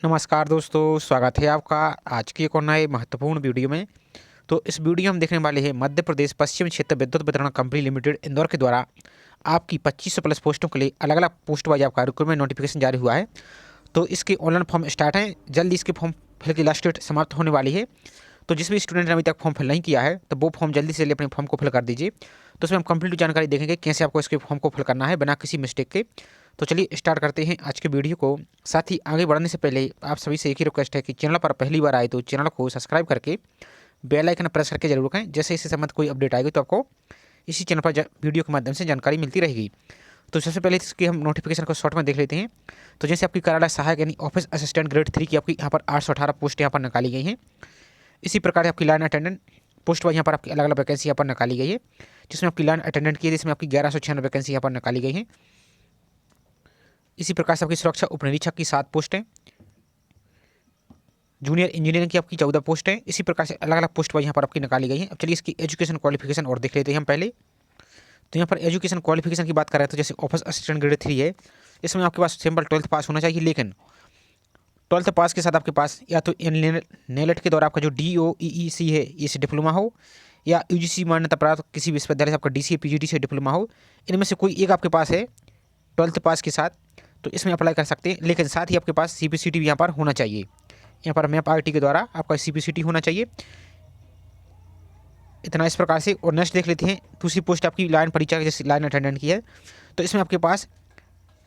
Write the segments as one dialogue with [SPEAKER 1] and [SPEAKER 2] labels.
[SPEAKER 1] नमस्कार दोस्तों, स्वागत है आपका आज की एक और नए महत्वपूर्ण वीडियो में। तो इस वीडियो में हम देखने वाले हैं मध्य प्रदेश पश्चिम क्षेत्र विद्युत वितरण कंपनी लिमिटेड इंदौर के द्वारा आपकी 2500 प्लस पोस्टों के लिए अलग अलग पोस्ट वाइज आपका रिक्रूटमेंट नोटिफिकेशन जारी हुआ है। तो इसके ऑनलाइन फॉर्म स्टार्ट हैं, जल्दी इसके फॉर्म फिल की लास्ट डेट समाप्त होने वाली है। तो जिस भी स्टूडेंट ने अभी तक फॉर्म फिल नहीं किया है तो वो फॉर्म जल्दी से जल्दी अपने फॉर्म को फिल कर दीजिए। तो उसमें हम कंप्लीट जानकारी देखेंगे कैसे आपको इसके फॉर्म को फिल करना है बिना किसी मिस्टेक के। तो चलिए स्टार्ट करते हैं आज के वीडियो को। साथ ही आगे बढ़ने से पहले आप सभी से एक ही रिक्वेस्ट है कि चैनल पर पहली बार आए तो चैनल को सब्सक्राइब करके बेल आइकन प्रेस करके जरूर रखें। जैसे इससे संबंधित कोई अपडेट आएगी तो आपको इसी चैनल पर वीडियो के माध्यम से जानकारी मिलती रहेगी। तो सबसे पहले इसकी हम नोटिफिकेशन को शॉर्ट में देख लेते हैं। तो जैसे आपकी कार्यालय सहायक यानी ऑफिस असिस्टेंट ग्रेड 3 की आपकी यहाँ पर 818 पोस्ट यहाँ पर निकाली गई हैं। इसी प्रकार से आपकी लाइन अटेंडेंट पोस्ट वाइज यहाँ पर आपकी अलग अलग वैकेंसी यहाँ पर निकाली गई है, जिसमें आपकी लाइन अटेंडेंट की है जिसमें आपकी 1196 वैकेंसी यहाँ पर निकाली गई है। इसी प्रकार से आपकी सुरक्षा उपनिरीक्षक की 7 पोस्ट हैं, जूनियर इंजीनियरिंग की आपकी 14 पोस्ट है। इसी प्रकार से अलग अलग पोस्ट वाइज यहाँ पर आपकी निकाली गई है। अब चलिए इसकी एजुकेशन क्वालिफिकेशन और देख लेते हैं हम पहले। तो यहाँ पर एजुकेशन क्वालिफिकेशन की बात करें तो जैसे ऑफिस असिस्टेंट ग्रेड 3 है, इसमें आपके पास सिंपल 12th पास होना चाहिए, लेकिन 12th पास के साथ आपके पास या तो नेलेट के द्वारा आपका जो DOEEC है इसे डिप्लोमा हो, या UGC मान्यता प्राप्त किसी विश्वविद्यालय से आपका DCA PGD से डिप्लोमा हो। इनमें से कोई एक आपके पास है 12th पास के साथ, तो इसमें अप्लाई कर सकते हैं। लेकिन साथ ही आपके पास CPCT भी यहाँ पर होना चाहिए। यहाँ पर मैप RT के द्वारा आपका CPCT होना चाहिए। इतना इस प्रकार से। और नेक्स्ट देख लेते हैं दूसरी पोस्ट आपकी लाइन परिचालक जैसे लाइन अटेंडेंट की है। तो इसमें आपके पास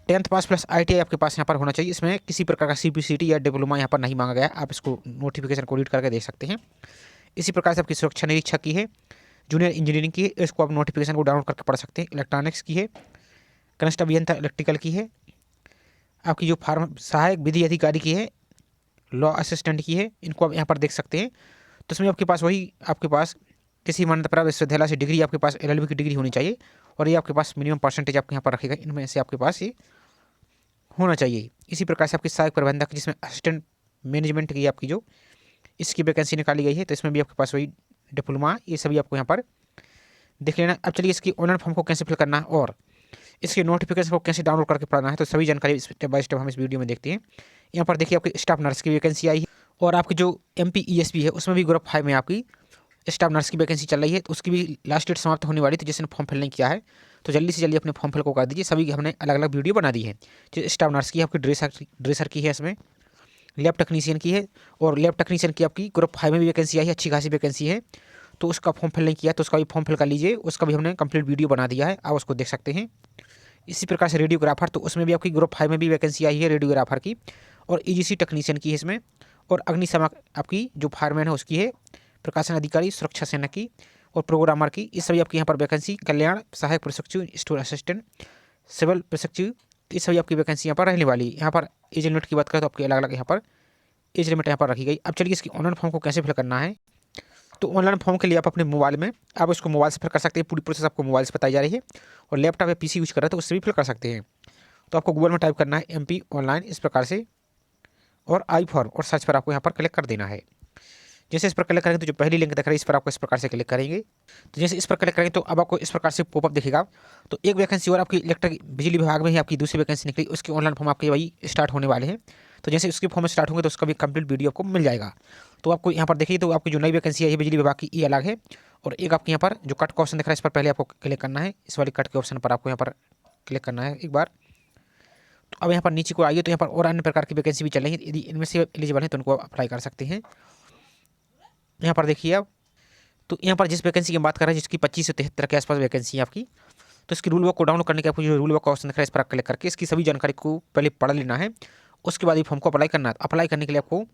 [SPEAKER 1] 10th पास प्लस ITI आपके पास यहाँ पर होना चाहिए। इसमें किसी प्रकार का CPCT या डिप्लोमा यहाँ पर नहीं मांगा गया। आप इसको नोटिफिकेशन को रीड करके देख सकते हैं। इसी प्रकार से आपकी सुरक्षा निरीक्षक की है, जूनियर इंजीनियरिंग की है, इसको आप नोटिफिकेशन को डाउनलोड करके पढ़ सकते हैं। इलेक्ट्रॉनिक्स की है, कनिष्ठ अभियंता इलेक्ट्रिकल की है, आपकी जो फार्म सहायक विधि अधिकारी की है, लॉ असिस्टेंट की है, इनको आप यहाँ पर देख सकते हैं। तो इसमें आपके पास वही आपके पास किसी मान्यता प्राप्त विश्वविद्यालय से डिग्री आपके पास LLB की डिग्री होनी चाहिए, और ये आपके पास मिनिमम परसेंटेज आपके यहाँ पर रखेगा, इनमें से आपके पास ये होना चाहिए। इसी प्रकार से आपकी सहायक प्रबंधक जिसमें असिस्टेंट मैनेजमेंट की आपकी जो इसकी वैकेंसी निकाली गई है, तो इसमें भी आपके पास वही डिप्लोमा, ये सभी आपको यहाँ पर देख लेना। अब चलिए इसकी ऑनलाइन फॉर्म को कैसे फिल करना है और इसके नोटिफिकेशन को कैसे डाउनलोड करके पढ़ना है, तो सभी जानकारी स्टेप बाय स्टेप हम इस वीडियो में देखते हैं। यहाँ पर देखिए आपकी स्टाफ नर्स की वैकेंसी आई है, और आपकी जो MPESP है उसमें भी ग्रुप 5 में आपकी स्टाफ नर्स की वैकेंसी चल रही है। तो उसकी भी लास्ट डेट समाप्त होने वाली थी, जिसने फॉर्म फिल नहीं किया है तो जल्दी से जल्दी अपने फॉर्म फिल को कर दीजिए। सभी की हमने अलग अलग वीडियो बना दी है। जो स्टाफ नर्स की है आपकी ड्रेसर की है, इसमें लैब टेक्नीशियन की है, और लैब टेक्नीशियन की आपकी ग्रुप 5 में भी वैकेंसी आई है, अच्छी खासी वैकेंसी है। तो उसका फॉर्म फिल नहीं किया तो उसका भी फॉर्म फिल कर लीजिए, उसका भी हमने कंप्लीट वीडियो बना दिया है, आप उसको देख सकते हैं। इसी प्रकार से रेडियोग्राफर, तो उसमें भी आपकी ग्रुप 5 में भी वैकेंसी आई है रेडियोग्राफर की, और EGC टेक्नीशियन की है इसमें, और अग्निशामक आपकी जो फायरमैन है उसकी है, प्रकाशन अधिकारी सुरक्षा सेना की, और प्रोग्रामर की। इस सभी आपकी यहाँ पर वैकेंसी, कल्याण सहायक प्रशिक्षु, स्टोर असिस्टेंट, सिविल प्रशिक्षु, ये सभी आपकी वैकेंसी यहाँ पर रहने वाली है। यहाँ पर एज लिमिट की बात करें तो आपकी अलग अलग यहाँ पर एज लिमिट यहाँ पर रखी गई। अब चलिए इसकी ऑनलाइन फॉर्म को कैसे फिल करना है। तो ऑनलाइन फॉर्म के लिए आप अपने मोबाइल में आप इसको मोबाइल से फिल कर सकते हैं, पूरी प्रोसेस आपको मोबाइल से बताई जा रही है। और लैपटॉप या PC यूज कर रहे हैं तो उससे भी फिल कर सकते हैं। तो आपको गूगल में टाइप करना है MP ऑनलाइन इस प्रकार से, और आई फॉर्म, और सर्च पर आपको यहाँ पर क्लिक कर देना है। जैसे इस पर क्लिक करेंगे तो जो पहली लिंक दिख रही है इस पर आपको इस प्रकार से क्लिक करेंगे। तो जैसे इस पर क्लिक करेंगे तो अब आपको इस प्रकार से पॉपअप दिखेगा। तो एक वैकेंसी और आपकी इलेक्ट्रिक बिजली विभाग में ही आपकी दूसरी वैकेंसी निकली, उसके ऑनलाइन फॉर्म आपके वही स्टार्ट होने वाले हैं। तो जैसे उसके फॉर्म स्टार्ट होंगे तो उसका भी कंप्लीट वीडियो आपको मिल जाएगा। तो आपको यहाँ पर देखिए, तो आपकी जो नई वैकेंसी है बिजली विभाग की, ये अलग है। और एक आपके यहाँ पर जो कट का ऑप्शन दिख रहा है इस पर पहले आपको क्लिक करना है, इस वाली कट के ऑप्शन पर आपको यहाँ पर क्लिक करना है एक बार। तो अब यहाँ पर नीचे को आइए तो यहाँ पर और अन्य प्रकार की वैकेंसी भी चल रही है, यदि इनमें से एलिजिबल है तो उनको अप्लाई कर सकते हैं। यहाँ पर देखिए आप, तो यहाँ पर जिस वैकेंसी की बात कर रहे हैं जिसकी 25 से 73 के आसपास वैकेंसी है आपकी, तो इसकी रूल बुक को डाउनलोड करने के आपको जो रूल बुक का ऑप्शन दिख रहा है इस पर क्लिक करके इसकी सभी जानकारी को पहले पढ़ लेना है। उसके बाद ये फॉर्म को अप्लाई करना है। अप्लाई करने के लिए आपको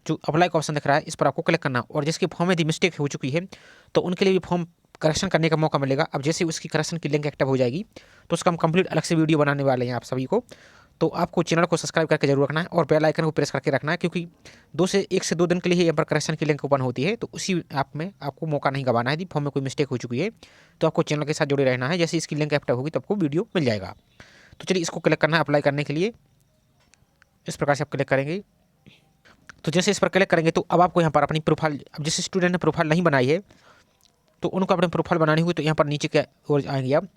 [SPEAKER 1] जो अप्लाई का ऑप्शन दिख रहा है इस पर आपको क्लिक करना, और जिसके फॉर्म में यदि मिस्टेक हो चुकी है तो उनके लिए भी फॉर्म करेक्शन करने का मौका मिलेगा। अब जैसे उसकी करेक्शन की लिंक एक्टिव हो जाएगी तो उसका हम कंप्लीट अलग से वीडियो बनाने वाले हैं आप सभी को। तो आपको चैनल को सब्सक्राइब करके जरूर रखना है, और बेल आइकन को प्रेस करके रखना है, क्योंकि 1 से 2 दिन के लिए यहाँ पर करेक्शन की लिंक ओपन होती है। तो उसी ऐप में आपको मौका नहीं गंवाना है। यदि फॉर्म में कोई मिस्टेक हो चुकी है तो आपको चैनल के साथ जुड़े रहना है। जैसे इसकी लिंक एक्टिव होगी तो आपको वीडियो मिल जाएगा। तो चलिए इसको क्लिक करना है अप्लाई करने के लिए, इस प्रकार से आप क्लिक करेंगे। तो जैसे इस पर क्लिक करेंगे तो अब आपको यहाँ पर अपनी प्रोफाइल, अब जिस स्टूडेंट ने प्रोफाइल नहीं बनाई है तो उनको अपनी प्रोफाइल बनानी हुई तो यहाँ पर नीचे के ओर आएंगे आप,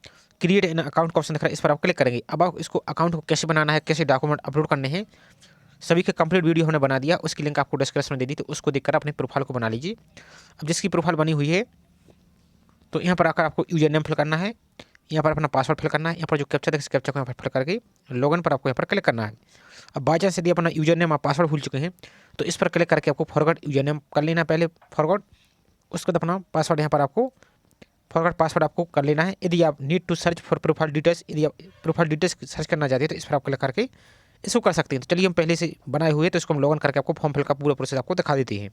[SPEAKER 1] क्रिएट एन अकाउंट का ऑप्शन दिख रहा है, इस पर आप क्लिक करेंगे। अब आप इसको अकाउंट को कैसे बनाना है, कैसे डॉक्यूमेंट अपलोड करने हैं, सभी के कंप्लीट वीडियो हमने बना दिया, उसकी लिंक आपको डिस्क्रिप्शन में दे दी, तो उसको देखकर अपने प्रोफाइल को बना लीजिए। अब जिसकी प्रोफाइल बनी हुई है तो यहाँ पर आकर आपको यूजर नेम फिल करना है, यहाँ पर अपना पासवर्ड फिल करना है, यहाँ पर जो कैप्चा देगा इस कैप्चा को यहाँ पर फिल करके लॉगिन पर आपको यहाँ पर क्लिक करना है। अब बाई चांस यदि अपना यूजर नेम आप पासवर्ड भूल चुके हैं तो इस पर क्लिक करके आपको फॉरगॉट यूजर नेम कर लेना है, पहले फॉरगॉट, उसके बाद अपना पासवर्ड यहाँ पर आपको फॉरगॉट पासवर्ड आपको कर लेना है। यदि आप need to search for profile details, यदि आप प्रोफाइल डिटेल्स सर्च करना चाहते हैं तो इस पर आप क्लिक करके इसको कर सकते हैं। तो चलिए हम पहले से बनाए हुए तो इसको हम लॉगिन करके आपको फॉर्म फिल का पूरा प्रोसेस आपको दिखा देते हैं।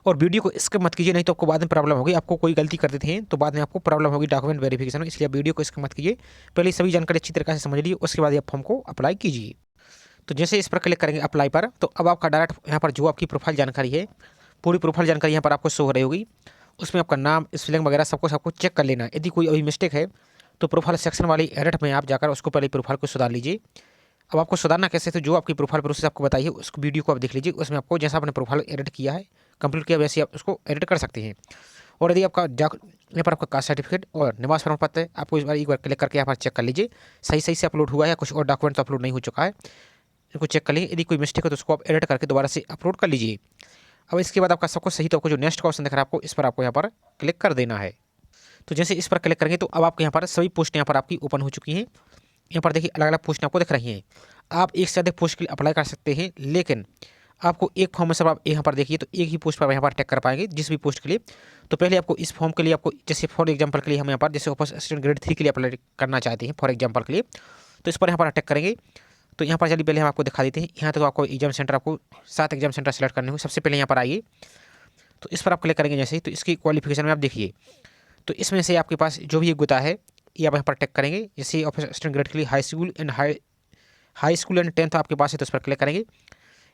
[SPEAKER 1] और वीडियो को स्किप मत कीजिए, नहीं तो आपको बाद में प्रॉब्लम होगी, आपको कोई गलती कर देते हैं तो बाद में आपको प्रॉब्लम होगी डॉक्यूमेंट वेरिफिकेशन में, इसलिए वीडियो को स्किप मत कीजिए, पहले सभी जानकारी अच्छी तरीके से समझ लीजिए, उसके बाद आप फॉर्म को अप्लाई कीजिए। तो जैसे इस पर क्लिक करेंगे अप्लाई पर, तो अब आपका डायरेक्ट यहाँ पर जो आपकी प्रोफाइल जानकारी है, पूरी प्रोफाइल जानकारी यहाँ पर आपको शो हो रही होगी, उसमें आपका नाम, स्पेलिंग वगैरह सब कुछ आपको चेक कर लेना है। यदि कोई अभी मिस्टेक है तो प्रोफाइल सेक्शन वाली एडिट में आप जाकर उसको पहले प्रोफाइल को सुधार लीजिए। अब आपको सुधारना कैसे, तो जो आपकी प्रोफाइल प्रोसेस आपको बताइए उस वीडियो को आप देख लीजिए, उसमें आपको जैसा आपने प्रोफाइल एडिट किया है, कंप्लीट किया, वैसे आप उसको एडिट कर सकते हैं। और यदि आपका यहाँ पर आपका कास्ट सर्टिफिकेट और निवास प्रमाण पत्र है, आपको इस बार एक बार क्लिक करके यहाँ पर चेक कर लीजिए सही से अपलोड हुआ है, कुछ और डॉक्यूमेंट तो अपलोड नहीं हो चुका है, इनको चेक कर लीजिए। यदि कोई मिस्टेक हो तो उसको आप एडिट करके दोबारा से अपलोड कर लीजिए। अब इसके बाद आपका सब कुछ सही, तो आपको जो नेक्स्ट का ऑप्शन दिख रहा है आपको इस पर आपको यहाँ पर क्लिक कर देना है। तो जैसे इस पर क्लिक करेंगे तो अब आपके यहाँ पर सभी पोस्ट यहाँ पर आपकी ओपन हो चुकी हैं। यहाँ पर देखिए अलग अलग पोस्ट आपको दिख रही हैं। आप एक से अधिक पोस्ट के लिए अप्लाई कर सकते हैं, लेकिन आपको एक फॉर्म में सब आप यहाँ पर देखिए तो एक ही पोस्ट पर यहाँ पर टैग कर पाएंगे जिस भी पोस्ट के लिए। तो पहले आपको इस फॉर्म के लिए आपको जैसे फॉर एग्जांपल के लिए हम यहाँ पर जैसे ऑफिस असिस्टेंट ग्रेड 3 के लिए अप्लाई करना चाहते हैं फॉर एग्जांपल के लिए, तो इस पर यहाँ पर अटैक करेंगे। तो यहाँ पर चलिए पहले हम आपको दिखा देते हैं। यहाँ तो आपको एग्जाम सेंटर, आपको 7 एग्जाम सेंटर सेलेक्ट करने होंगे। सबसे पहले यहाँ पर आइए, तो इस पर आप क्लिक करेंगे जैसे ही, तो इसकी क्वालिफिकेशन में आप देखिए, तो इसमें से आपके पास जो भी योग्यता है ये आप यहाँ पर टैग करेंगे। जैसे ऑफिस असिस्टेंट ग्रेड के लिए हाई स्कूल एंड 10th आपके पास है तो उस पर क्लिक करेंगे।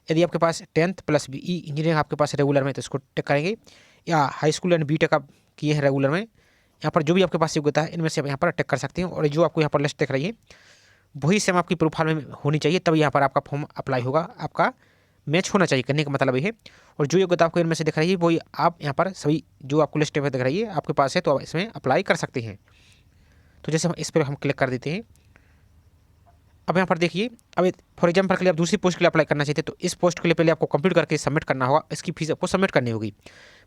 [SPEAKER 1] यदि आपके पास 10th प्लस BE इंजीनियरिंग आपके पास रेगुलर में तो इसको टिक करेंगे, या हाई स्कूल एंड BTech आप किए हैं रेगुलर में, यहाँ पर जो भी आपके पास योग्यता है इनमें से आप यहाँ पर टिक कर सकते हैं। और जो आपको यहाँ पर लिस्ट दिख रही है वही सेम आपकी प्रोफाइल में होनी चाहिए, तब यहाँ पर आपका फॉर्म अप्लाई होगा, आपका मैच होना चाहिए, करने का मतलब ये है। और जो योग्यता आपको इनमें से दिख रही है वही आप यहाँ पर सभी जो आपको लिस्ट में दिख रही है आपके पास है तो आप इसमें अप्लाई कर सकते हैं। तो जैसे हम इस पर हम क्लिक कर देते हैं। अब यहाँ पर देखिए, अब फॉर एग्जाम्पल के लिए आप दूसरी पोस्ट के लिए अप्लाई करना चाहते हैं तो इस पोस्ट के लिए पहले आपको कंप्लीट करके सबमिट करना होगा, इसकी फीस आपको सबमिट करनी होगी।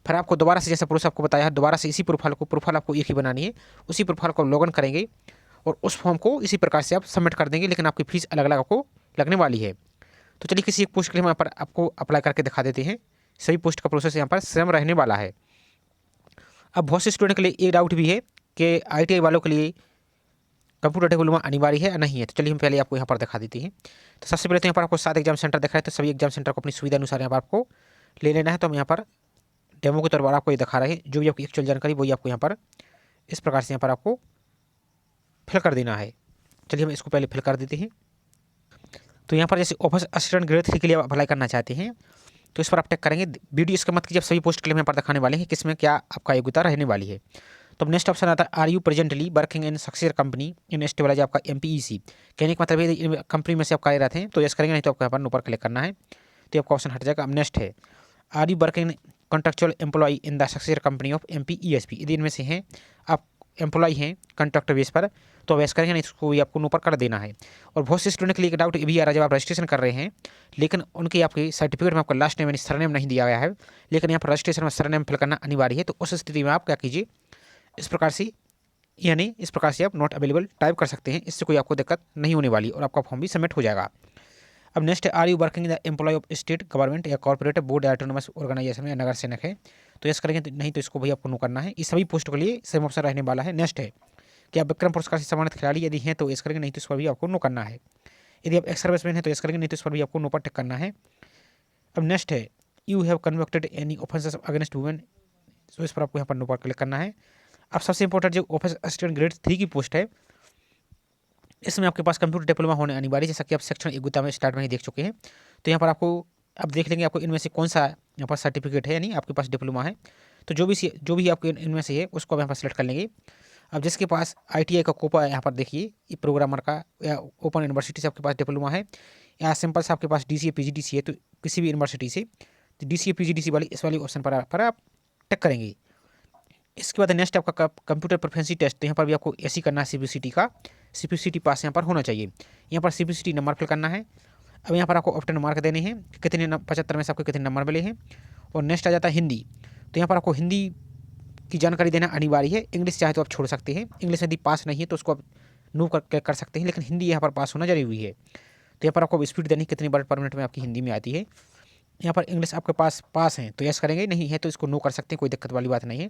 [SPEAKER 1] फिर आपको दोबारा से जैसा प्रोसेस आपको बताया है दोबारा से इसी प्रोफाइल आपको एक ही बनानी है, उसी प्रोफाइल को लॉगिन करेंगे और उस फॉर्म को इसी प्रकार से आप सबमिट कर देंगे, लेकिन आपकी फीस अलग अलग आपको लगने वाली है। तो चलिए किसी एक पोस्ट के लिए हम यहाँ पर आपको अप्लाई करके दिखा देते हैं। सभी पोस्ट का प्रोसेस यहाँ पर सेम रहने वाला है। अब बहुत से स्टूडेंट के लिए एक डाउट भी है कि ITI वालों के लिए कंप्यूटर डिप्लोमा अनिवार्य है या नहीं है, तो चलिए हम पहले आपको यहाँ पर दिखा देते हैं। तो सबसे पहले तो यहाँ पर आपको 7 एग्जाम सेंटर दिख रहा है, तो सभी एग्जाम सेंटर को अपनी सुविधा अनुसार यहाँ पर आपको ले लेना है। तो हम यहाँ पर डेमो के तौर पर आपको ये दिखा रहे हैं, जो भी आपकी एक्चुअल जानकारी वही आपको यहाँ पर इस प्रकार से यहाँ पर आपको फिल कर देना है। चलिए हम इसको पहले फिल कर देते हैं। तो यहाँ पर जैसे ऑफिस असिस्टेंट ग्रेड 3 के लिए अप्लाई करना चाहते हैं तो इस पर आप टैग करेंगे। वीडियो इसका मत कीजिए, आप सभी पोस्ट के लिए यहाँ पर दिखाने वाले हैं किसमें क्या आपका योग्यता रहने वाली है। तो नेक्स्ट ऑप्शन आता है are you presently working in successor company in stabilize, आपका MPEC कहने का मतलब है कंपनी में से आप कार्यरत हैं तो यस करेंगे, नहीं तो आपको यहाँ पर नो पर क्लिक करना है तो आपका ऑप्शन हट जाएगा। अब नेक्स्ट है are you working contractual employ in the successor company of MPESP, यदि इनमें से हैं आप एम्प्लॉय हैं कॉन्ट्रैक्ट बेस पर तो वैसे करेंगे, नहीं इसको भी आपको नो पर कर देना है। और बहुत से स्टूडेंट के लिए एक डाउट ये भी आ रहा है, जब आप रजिस्ट्रेशन कर रहे हैं लेकिन उनके आपके सर्टिफिकेट में आपका लास्ट नेम यानी सरनेम नहीं दिया गया है, लेकिन यहाँ पर रजिस्ट्रेशन में सरनेम फिल करना अनिवार्य है, तो उस स्थिति में आप क्या कीजिए, इस प्रकार से यानी इस प्रकार से आप नॉट अवेलेबल टाइप कर सकते हैं, इससे कोई आपको दिक्कत नहीं होने वाली और आपका फॉर्म भी सबमिट हो जाएगा। अब next are you working the employ of state government या कॉर्पोरेट बोर्ड ऑटोनोमस ऑर्गेनाइजेशन में नगर सेनक है तो यस करेंगे, तो नहीं तो इसको भाई आपको नो करना है। इस सभी पोस्ट के लिए सेम ऑप्शन रहने वाला है। नेक्स्ट है कि आप विक्रम पुरस्कार से सम्मानित खिलाड़ी यदि हैं तो यस करेंगे, नहीं तो इस पर भी आपको नो करना है। यदि आप एक्स सर्विसमैन हैं तो यस करेंगे, नहीं तो इस पर भी आपको नो पर टिक करना है। अब नेक्स्ट है you have convicted any offences against women, तो इस पर आपको यहाँ पर नो पर क्लिक करना है। अब सबसे इंपॉर्टेंट जो ऑफिस असिस्टेंट ग्रेड 3 की पोस्ट है इसमें आपके पास कंप्यूटर डिप्लोमा होने अनिवार्य, जैसा कि आप सेक्शन 1 में स्टार्ट में ही देख चुके हैं। तो यहाँ पर आपको अब देख लेंगे आपको इनमें से कौन सा यहाँ पर सर्टिफिकेट है, यानी आपके पास डिप्लोमा है तो जो भी आपके इनमें से है उसको आप यहाँ पर सेलेक्ट कर लेंगे। अब जिसके पास ITI का कोपा यहाँ पर देखिए ये प्रोग्रामर का या ओपन यूनिवर्सिटी से आपके पास डिप्लोमा है या सिंपल से आपके पास DCA PGDC है तो किसी भी यूनिवर्सिटी से तो DCA PGDC वाली इस वाली ऑप्शन पर आप टिक करेंगे। इसके बाद नेक्स्ट आपका कंप्यूटर प्रोफिशिएंसी टेस्ट, तो यहाँ पर भी आपको ऐसी करना है CPCT का, CPCT पास यहाँ पर होना चाहिए। यहाँ पर CPCT नंबर फिल करना है। अब यहाँ पर आपको ऑप्शन मार्क देने हैं कि कितने 75 में से आपको कितने नंबर मिले हैं। और नेक्स्ट आ जाता है हिंदी। तो यहाँ पर आपको हिंदी की जानकारी देना अनिवार्य है। इंग्लिश चाहे तो आप छोड़ सकते हैं, इंग्लिश यदि पास नहीं है तो उसको आप नो कर सकते हैं, लेकिन हिंदी यहाँ पर पास होना जरूरी है। तो यहाँ पर आपको स्पीड देनी कितनी वर्ड पर मिनट में आपकी हिंदी में आती है। यहाँ पर इंग्लिश आपके पास है तो यस करेंगे, नहीं है तो इसको नो कर सकते हैं, कोई दिक्कत वाली बात नहीं है।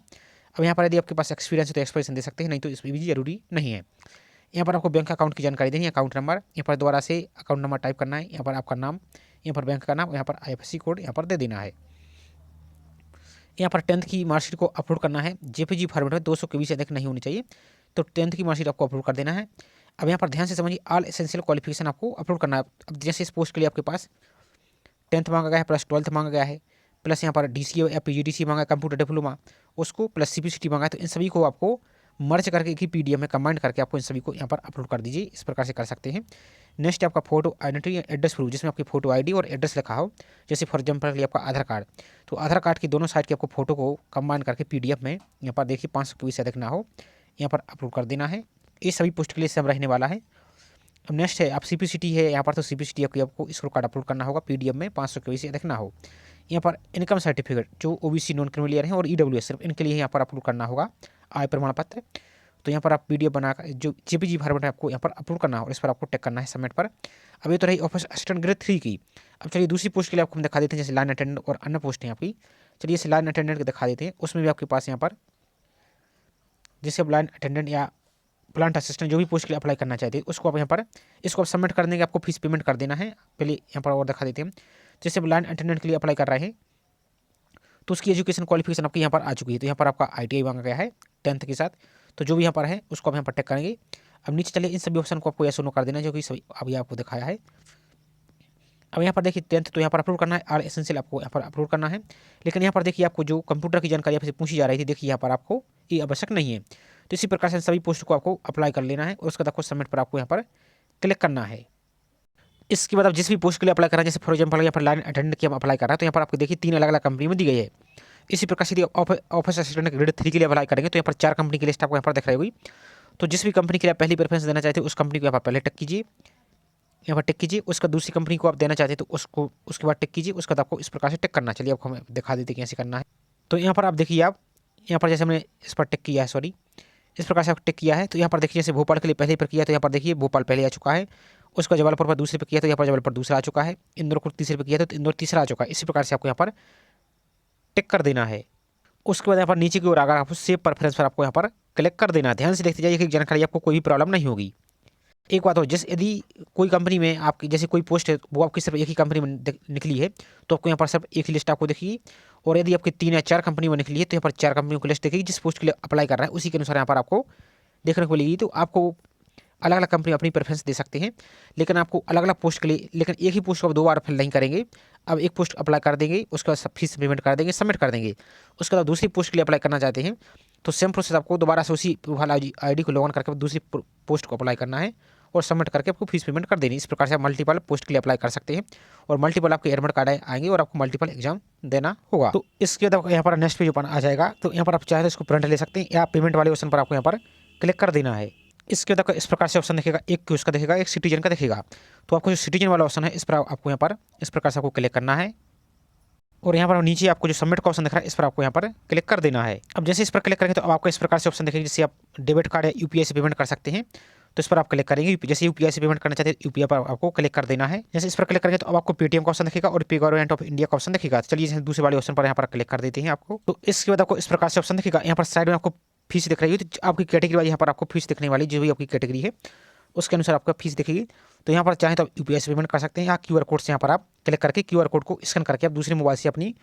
[SPEAKER 1] अब यहाँ पर यदि आपके पास एक्सपीरियंस है तो एक्सप्रेशन दे सकते हैं, नहीं तो इसमें भी जरूरी नहीं है। यहाँ पर आपको बैंक अकाउंट की जानकारी देनी है, अकाउंट नंबर, यहाँ पर दोबारा से अकाउंट नंबर टाइप करना है, यहाँ पर आपका नाम, यहाँ पर बैंक का नाम, यहाँ पर IFSC कोड यहाँ पर दे देना है। यहाँ पर 10th की मार्कशीट को अपलोड करना है, JPG फॉर्मेट में 200 KB से अधिक नहीं होनी चाहिए, तो 10th की मार्कशीट आपको अपलोड कर देना है। अब यहाँ पर ध्यान से समझिए, ऑल एसेंशियल क्वालिफिकेशन आपको अपलोड करना है। अब जैसे इस पोस्ट के लिए आपके पास 10th मांगा गया है प्लस 12th मांगा गया है, प्लस यहाँ पर DCA या PGDC मांगा है कंप्यूटर डिप्लोमा उसको, प्लस CPCT मांगा है, तो इन सभी को आपको मर्ज करके एक ही PDF में कंबाइंड करके आपको इन सभी को यहाँ पर अपलोड कर दीजिए। इस प्रकार से कर सकते हैं। नेक्स्ट आपका फोटो आइडेंटिटी एड्रेस प्रूफ, जिसमें आपकी फोटो ID और एड्रेस लिखा हो, जैसे फॉर एग्जाम्पल के लिए आपका आधार कार्ड, तो आधार कार्ड की दोनों साइड की आपको फोटो को कंबाइन करके PDF में यहाँ पर देखिए 500 KB से अधिक ना हो, यहाँ पर अपलोड कर देना है। ये सभी पोस्ट के लिए सब रहने वाला है। अब नेक्स्ट है आप CPCT है यहाँ पर, तो CPCT आपको स्क्रोल कार्ड अपलोड करना होगा PDF में 500 KB से अधिक ना हो। यहाँ पर इनकम सर्टिफिकेट जो OBC नॉन क्रिमिलियर हैं और EWS सिर्फ इनके लिए यहाँ पर अपलोड करना होगा आय प्रमाण पत्र। तो यहाँ पर आप PDF बनाकर जो JPG फॉर्मेट है आपको यहाँ पर अपलोड करना है और इस पर आपको टिक करना है सबमिट पर। अब ये तो रही ऑफिस असिस्टेंट ग्रेड 3 की। अब चलिए दूसरी पोस्ट के लिए आपको हम दिखा देते हैं, जैसे लाइन अटेंडेंट और अन्य पोस्ट हैं आपकी। चलिए इसे लाइन अटेंडेंट के दिखा देते हैं, उसमें भी आपके पास यहाँ पर जैसे आप लाइन अटेंडेंट या प्लांट असिस्टेंट जो भी पोस्ट के लिए अप्लाई करना चाहते हैं उसको आप यहाँ पर इसको आप सबमिट कर देंगे, आपको फीस पेमेंट कर देना है। पहले यहाँ पर और दिखा देते हैं, जैसे आप लाइन अटेंडेंट के लिए अप्लाई कर रहे हैं तो उसकी एजुकेशन क्वालिफिकेशन आपकी यहाँ पर आ चुकी है, तो यहाँ पर आपका ITI मांगा गया है 10th के साथ, तो जो भी यहाँ पर है उसको आप यहाँ पर टिक करेंगे। अब नीचे चलिए इन सभी ऑप्शन को आपको यस नो कर देना है, जो कि सभी अभी आपको दिखाया है। अब यहाँ पर देखिए 10th तो यहाँ पर अपलोड करना है, ऑल एसेंशियल आपको यहाँ पर अपलोड करना है। लेकिन यहाँ पर देखिए आपको जो कंप्यूटर की जानकारी आपसे पूछी जा रही थी, देखिए यहाँ पर आपको ये आवश्यक नहीं है। तो इसी प्रकार से सभी पोस्ट को आपको अप्लाई कर लेना है और उसके बाद आपको सबमिट पर आपको यहाँ पर क्लिक करना है। इसके बाद आप जिस भी पोस्ट के लिए अप्लाई कर रहे हैं, जैसे फॉर एग्जाम्पल यहाँ पर लाइन अटेंडेंट की हम अप्लाई कर रहे हैं, तो यहाँ पर आपको देखिए 3 अलग अलग कंपनी में दी गई है। इसी प्रकार से ऑफिस असिस्टेंट ग्रेड 3 के लिए अप्लाई करेंगे तो यहाँ पर 4 कंपनी की लिस्ट आपको यहाँ पर दिख रही होगी। तो जिस भी कंपनी के लिए आप पहली प्रेफरेंस देना चाहते हैं उस कंपनी को यहाँ पर पहले टिक कीजिए, यहाँ पर टिक कीजिए। उसका दूसरी कंपनी को आप देना चाहते हैं तो उसको उसके बाद टिक कीजिए। उसके बाद आपको इस प्रकार से टिक करना। चलिए आपको हमें दिखा देते कैसे करना है। तो यहाँ पर आप देखिए, आप यहाँ पर जैसे हमने इस पर टिक किया है, सॉरी इस प्रकार से आप टिक किया है, तो यहाँ पर देखिए जैसे भोपाल के लिए पहले पर किया तो यहाँ पर देखिए भोपाल पहले आ चुका है। उसका जबलपुर पर दूसरे पे किया तो यहाँ पर जबलपुर दूसरा आ चुका है। इंदौर को तीसरे पे किया तो इंदौर तीसरा आ चुका है। इसी प्रकार से आपको यहाँ पर टिक कर देना है। उसके बाद यहाँ पर नीचे की ओर अगर आपको सेव प्रेफरेंस पर आपको यहाँ पर क्लिक कर देना है। ध्यान से देखते जाइए कि जानकारी आपको कोई भी प्रॉब्लम नहीं होगी। एक बात हो, जैसे यदि कोई कंपनी में आपकी जैसे कोई पोस्ट है वो आपकी सिर्फ एक ही कंपनी में निकली है तो आपको यहाँ पर सिर्फ एक ही लिस्ट आपको दिखेगी। और यदि आपकी 3 या 4 कंपनी में निकली है तो यहाँ पर 4 कंपनियों की लिस्ट दिखेगी। जिस पोस्ट के लिए अप्लाई कर रहा है उसी के अनुसार यहाँ पर आपको देखने को मिलेगी। तो आपको अलग अलग कंपनी अपनी प्रेफरेंस दे सकते हैं, लेकिन आपको अलग अलग पोस्ट के लिए, लेकिन एक ही पोस्ट को आप 2 बार फिल नहीं करेंगे। अब एक पोस्ट अप्लाई कर देंगे, उसके बाद फीस पेमेंट कर देंगे, सबमिट कर देंगे। उसके बाद दूसरी पोस्ट के लिए अप्लाई करना चाहते हैं तो सेम प्रोसेस आपको दोबारा से उसी वाला ID को लॉगिन करके दूसरी पोस्ट को अप्लाई करना है और सबमिट करके आपको फीस पेमेंट कर देनी। इस प्रकार से आप मल्टीपल पोस्ट के लिए अप्लाई कर सकते हैं और मल्टीपल आपके एडमिट कार्ड आएंगे और आपको मल्टीपल एग्जाम देना होगा। तो इसके बाद यहाँ पर नेक्स्ट पेज ओपन आ जाएगा। तो यहाँ पर आप चाहे तो इसको प्रिंट ले सकते हैं या पेमेंट वाले ऑप्शन पर आपको यहाँ पर क्लिक कर देना है। इसके बाद इस प्रकार से ऑप्शन दिखेगा, एक क्यूज का दिखेगा, एक सिटीजन का दिखेगा। तो आपको जो सिटीजन वाला ऑप्शन है इस पर आपको यहाँ पर इस प्रकार से आपको क्लिक करना है और यहाँ पर नीचे आपको जो सबमिट का ऑप्शन दिख रहा है इस पर आपको यहाँ पर क्लिक कर देना है। अब जैसे इस पर क्लिक करेंगे तो अब आपको इस प्रकार से ऑप्शन दिखेगा, जैसे आप डेबिट कार्ड या UPI से पेमेंट कर सकते हैं तो इस पर आप क्लिक करेंगे। जैसे UPI से पेमेंट करना चाहते हैं UPI पर आपको क्लिक कर देना है। जैसे इस पर क्लिक करेंगे तो अब आपको पेटीएम का ऑप्शन दिखेगा और पे गवर्नमेंट ऑफ इंडिया का ऑप्शन दिखेगा। चलिए जैसे दूसरे वाले ऑप्शन पर यहाँ पर क्लिक कर देते हैं आपको। तो इसके बाद आपको इस प्रकार से ऑप्शन दिखेगा, यहाँ पर साइड में आपको फीस दिख रही है। तो आपकी कैटेगरी वाली यहाँ पर आपको फीस दिखने वाली, जो भी आपकी कैटेगरी है उसके अनुसार आपका फीस दिखेगी। तो यहाँ पर चाहे तो आप UPI से पेमेंट कर सकते हैं या QR कोड से यहाँ पर आप क्लिक करके QR कोड को स्कैन करके आप दूसरे मोबाइल से अपनी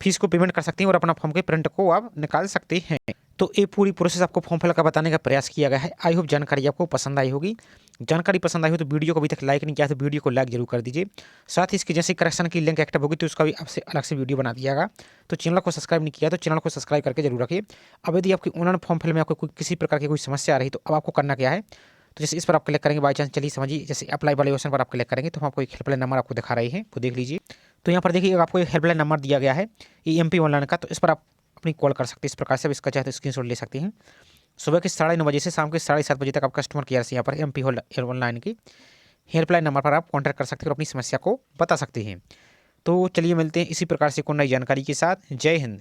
[SPEAKER 1] फीस को पेमेंट कर सकते हैं और अपना फॉर्म के प्रिंट को आप निकाल सकते हैं। तो ये पूरी प्रोसेस आपको फॉर्म फिल का बताने का प्रयास किया गया है। आई होप जानकारी आपको पसंद आई होगी। जानकारी पसंद आई हो तो वीडियो को अभी तक लाइक नहीं किया तो वीडियो को लाइक जरूर कर दीजिए। साथ ही इसकी जैसे करेक्शन की लिंक एक्टिव होगी तो उसका भी आपसे अलग से वीडियो बना दिया गया। तो चैनल को सब्सक्राइब नहीं किया तो चैनल को सब्सक्राइब करके जरूर रखिए। अब यदि आपकी ऑनलाइन फॉर्म फिल में आपको किसी प्रकार की कोई समस्या आ रही तो अब आपको करना क्या है, तो जैसे इस पर आप क्लिक करेंगे, बाई चांस चलिए समझिए जैसे अप्लाई वाले ऑप्शन पर आप क्लिक करेंगे तो हम आपको एक हेल्पलाइन नंबर आपको दिखा रहे हैं, वो देख लीजिए। तो यहाँ पर देखिए आपको एक हेल्पलाइन नंबर दिया गया है MP ऑनलाइन का, तो इस पर आप अपनी कॉल कर सकते हैं। इस प्रकार से इसका चाहे तो स्क्रीनशॉट ले सकते हैं। सुबह के 9:30 बजे से शाम के 7:30 बजे तक आप कस्टमर केयर से यहाँ पर MP ऑनलाइन की हेल्पलाइन नंबर पर आप कॉन्टैक्ट कर सकते हैं और अपनी समस्या को बता सकते हैं। तो चलिए मिलते हैं इसी प्रकार से कोई नई जानकारी के साथ। जय हिंद।